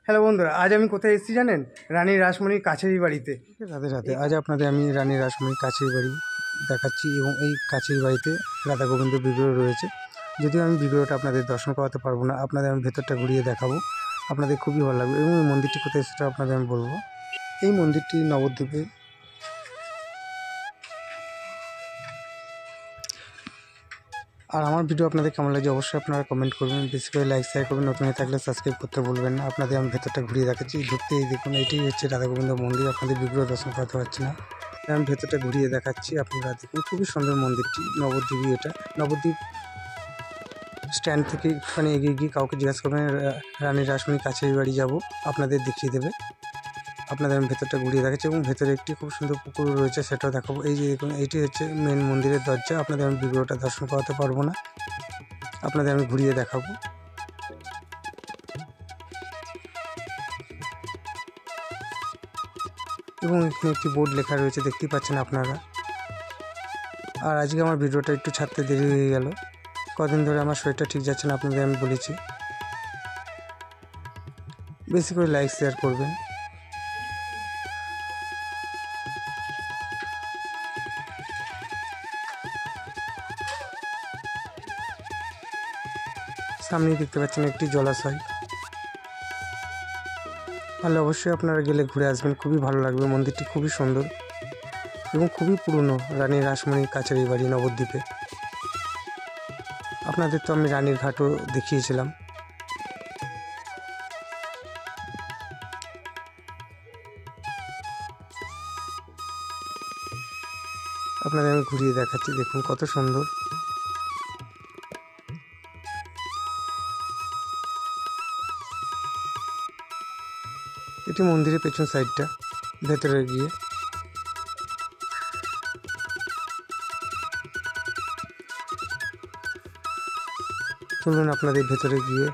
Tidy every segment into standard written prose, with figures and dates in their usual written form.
Hello বন্ধুরা, আজ আমি কোথায় এসেছি জানেন? রানী রাসমণির কাছেরই বাড়িতে। রাধে রাধে। আজ আপনাদের আমি রানী রাসমণির কাছের বাড়ি দেখাচ্ছি এবং এই কাছের বাড়িতে রাধা গোবিন্দ বিগ্রহ রয়েছে। যদিও আমি বিগ্রহটা আপনাদের দর্শন করাতে পারবো না, আপনাদের আমি ভেতরটা ঘুরিয়ে দেখাবো, আপনাদের খুবই ভালো লাগবে। এবং এই মন্দিরটি কোথায় সেটা আপনাদের আমি বলবো। এই মন্দিরটি নবদ্বীপে। আর আমার ভিডিও আপনাদের কেমন লাগছে অবশ্যই আপনারা কমেন্ট করবেন, বেশি করে লাইক শেয়ার করবেন, নতুন হয়ে থাকলে সাবস্ক্রাইব করতে বলবেন না। আপনাদের আমি ভেতরটা ঘুরিয়ে দেখাচ্ছি। ঢুকতেই দেখুন এটি হচ্ছে রাধা গোবিন্দ মন্দির, আপনাদের বিগ্রহ দর্শন করতে পারছি না, আমি ভেতরটা ঘুরিয়ে দেখাচ্ছি। আপনারা দেখুন খুবই সুন্দর মন্দিরটি। নবদ্বীপই এটা। নবদ্বীপ স্ট্যান্ড থেকে একটুখানি এগিয়ে গিয়ে কাউকে জিজ্ঞাসা করবেন রানী রাসমণির কাছের বাড়ি যাব, আপনাদের দেখিয়ে দেবে। আপনাদের আমি ভেতরটা ঘুরিয়ে দেখাচ্ছি এবং ভেতরে একটি খুব সুন্দর পুকুর রয়েছে, সেটাও দেখাবো। এই যে দেখুন এইটি হচ্ছে মেন মন্দিরের দরজা, আপনাদের আমি বিগ্রহটা দর্শন করাতে পারবো না, আপনাদের আমি ঘুরিয়ে দেখাবো। এবং এখানে একটি বোর্ড লেখা রয়েছে, দেখতেই পাচ্ছেন আপনারা। আর আজকে আমার ভিডিওটা একটু ছাড়তে দেরি হয়ে গেল, কদিন ধরে আমার শরীরটা ঠিক যাচ্ছে না, আপনাদের আমি বলেছি। বেশি করে লাইক শেয়ার করবেন। সামনেই দেখতে পাচ্ছেন একটি জলাশয়, তাহলে অবশ্যই আপনারা গেলে ঘুরে আসবেন, খুবই ভালো লাগবে। মন্দিরটি খুবই সুন্দর এবং খুবই পুরনো, রানী রাসমণির কাছের এই বাড়ি নবদ্বীপে। আপনাদের তো আমি রানীর ঘাটও দেখিয়েছিলাম। আপনাদের আমি ঘুরিয়ে দেখাচ্ছি, দেখুন কত সুন্দর। এটি মন্দিরের পেছন সাইডটা, ভেতরে গিয়ে চলুন আপনাদের ভেতরে গিয়ে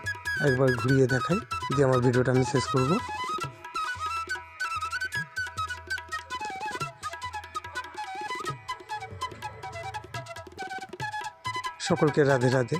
একবার ঘুরিয়ে দেখাই, দিয়ে আমার ভিডিওটা আমি শেষ করব। সকলকে রাধে রাধে।